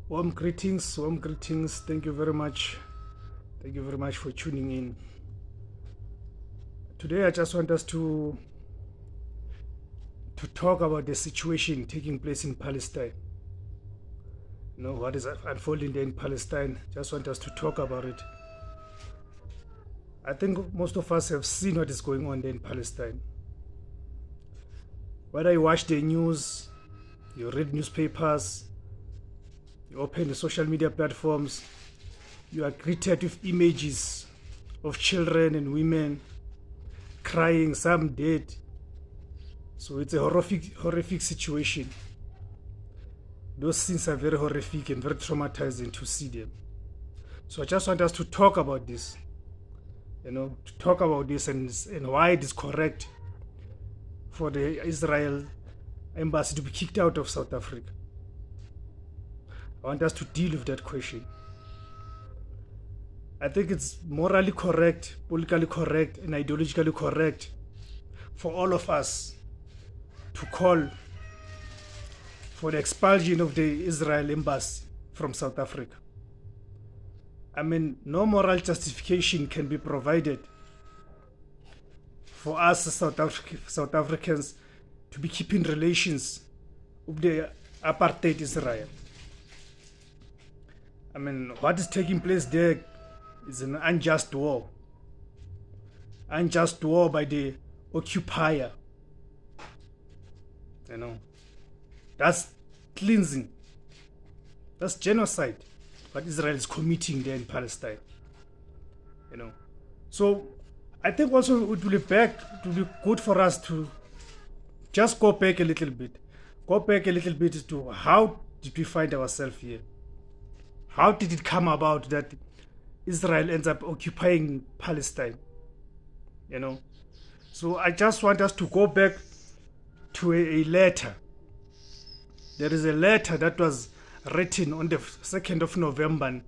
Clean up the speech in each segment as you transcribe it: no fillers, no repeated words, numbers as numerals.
Warm greetings, warm greetings. Thank you very much. Thank you very much for tuning in. Today I just want us to talk about the situation taking place in Palestine. You know what is unfolding there in Palestine. Just want us to talk about it. I think most of us have seen what is going on there in Palestine. Whether you watch the news, you read newspapers, you open the social media platforms, you are greeted with images of children and women crying, some dead. So it's a horrific situation. Those scenes are very horrific and very traumatizing to see them. So I just want us to talk about this, to talk about this and why it is correct for the Israel embassy to be kicked out of South Africa. I want us to deal with that question. I think it's morally correct, politically correct, and ideologically correct for all of us to call for the expulsion of the Israel embassy from South Africa. I mean, no moral justification can be provided for us South Africans to be keeping relations with the apartheid Israel. I mean, what is taking place there is an unjust war. Unjust war by the occupier. That's cleansing. That's genocide. What Israel is committing there in Palestine. So I think also it will be good for us to just go back a little bit. Go back a little bit to how did we find ourselves here? How did it come about that Israel ends up occupying Palestine? So I just want us to go back to a letter. There is a letter that was written on the 2nd of November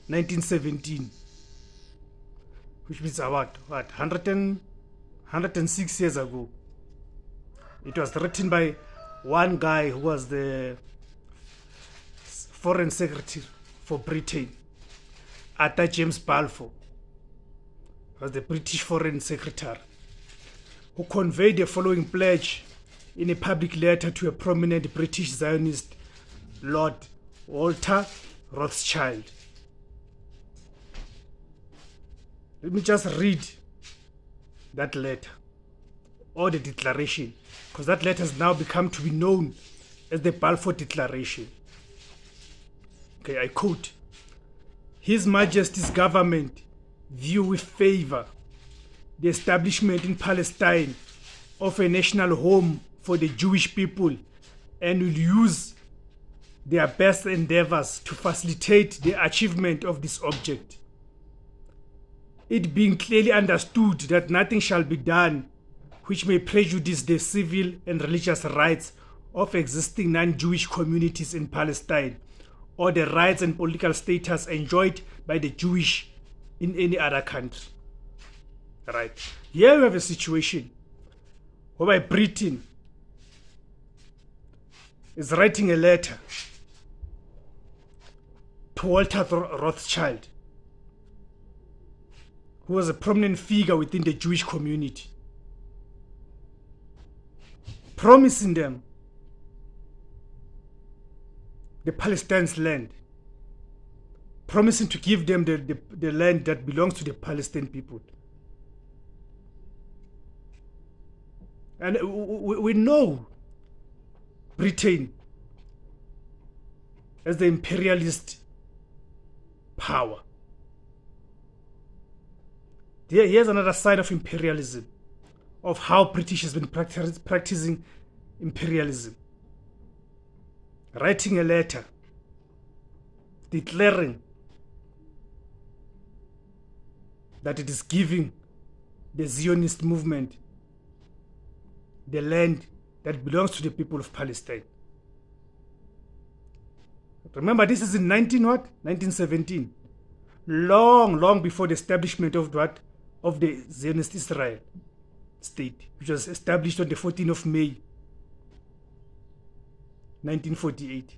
1917, which means about 106 years ago. It was written by one guy who was the foreign secretary for Britain, Arthur James Balfour, was the British foreign secretary, who conveyed the following pledge in a public letter to a prominent British Zionist, Lord Walter Rothschild. Let me just read that letter, or the declaration, because that letter has now become to be known as the Balfour Declaration. Okay, I quote, "His Majesty's government view with favor the establishment in Palestine of a national home for the Jewish people and will use their best endeavors to facilitate the achievement of this object. It being clearly understood that nothing shall be done which may prejudice the civil and religious rights of existing non-Jewish communities in Palestine or the rights and political status enjoyed by the Jewish in any other country." Right. Here we have a situation whereby Britain is writing a letter to Walter Rothschild, who was a prominent figure within the Jewish community, promising them the Palestine's land, promising to give them the land that belongs to the Palestinian people. And we know Britain as the imperialist power. Here's another side of imperialism, of how British has been practicing imperialism. Writing a letter declaring that it is giving the Zionist movement the land that belongs to the people of Palestine. Remember, this is in 1917. Long before the establishment of the Zionist Israel state, which was established on the 14th of May 1948.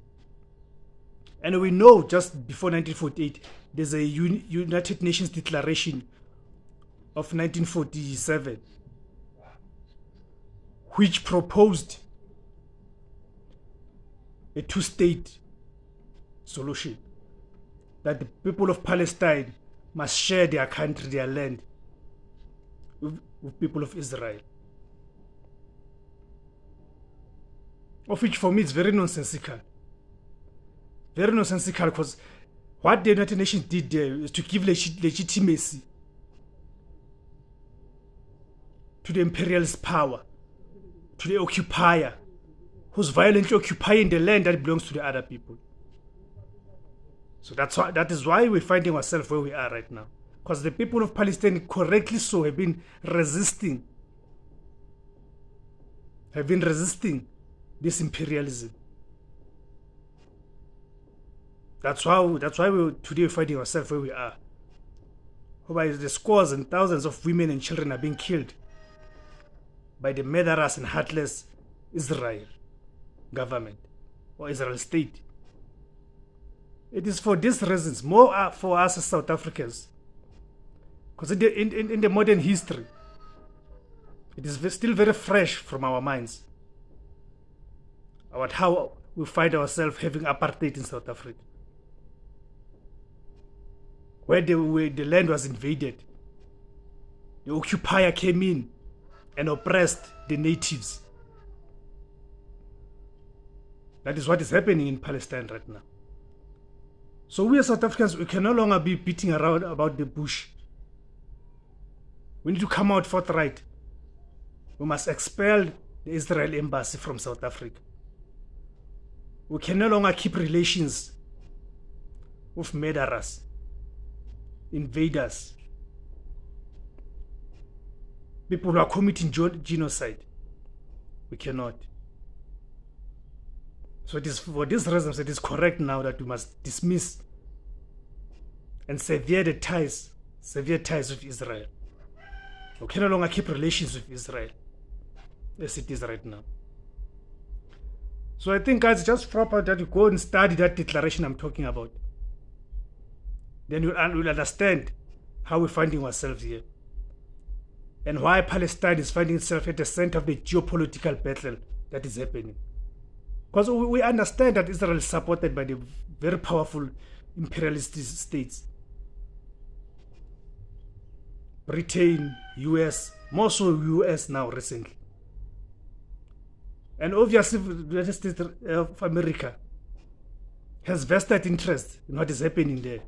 And we know just before 1948, there's a United Nations Declaration of 1947, which proposed a two-state solution, that the people of Palestine must share their country, their land, with people of Israel. Of which for me it's very nonsensical. Very nonsensical, because what the United Nations did there is to give legitimacy to the imperialist power, to the occupier, who's violently occupying the land that belongs to the other people. So that is why we're finding ourselves where we are right now. Because the people of Palestine, correctly so, have been resisting this imperialism. That's why we're today finding ourselves where we are. Whereby the scores and thousands of women and children are being killed by the murderous and heartless Israel government or Israel state. It is for these reasons, more for us as South Africans, because in the modern history, it is still very fresh from our minds about how we find ourselves having apartheid in South Africa, where the land was invaded. The occupier came in and oppressed the natives. That is what is happening in Palestine right now. So we as South Africans, we can no longer be beating around about the bush. We need to come out forthright. We must expel the Israel embassy from South Africa. We can no longer keep relations with murderers, invaders, people who are committing genocide. We cannot. So it is for these reasons it is correct now that we must dismiss and sever ties with Israel. We can no longer keep relations with Israel as it is right now. So I think, guys, it's just proper that you go and study that declaration I'm talking about. Then you'll understand how we're finding ourselves here and why Palestine is finding itself at the center of the geopolitical battle that is happening. Because we understand that Israel is supported by the very powerful imperialist states. Britain, US, more so US now recently. And obviously the United States of America has vested interest in what is happening there.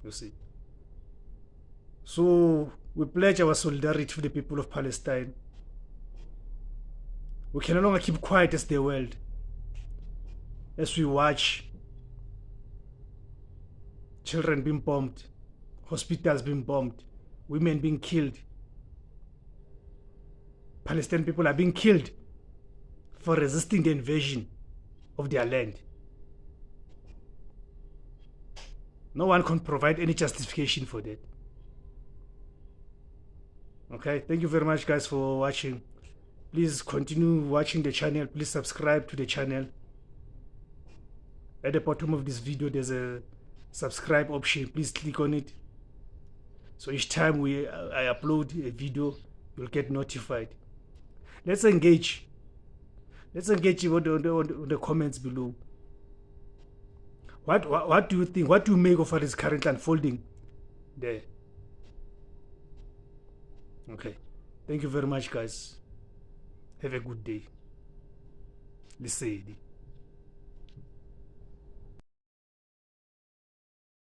You see. So we pledge our solidarity to the people of Palestine. We can no longer keep quiet as the world as we watch children being bombed, hospitals being bombed, women being killed. Palestinian people are being killed for resisting the invasion of their land. No one can provide any justification for that. Okay, thank you very much, guys, for watching. Please continue watching the channel. Please subscribe to the channel. At the bottom of this video, there's a subscribe option. Please click on it. So each time I upload a video, you'll get notified. Let's engage. Let's engage on the comments below. What do you think? What do you make of what is currently unfolding there? Okay. Thank you very much, guys. Have a good day. Lisedi.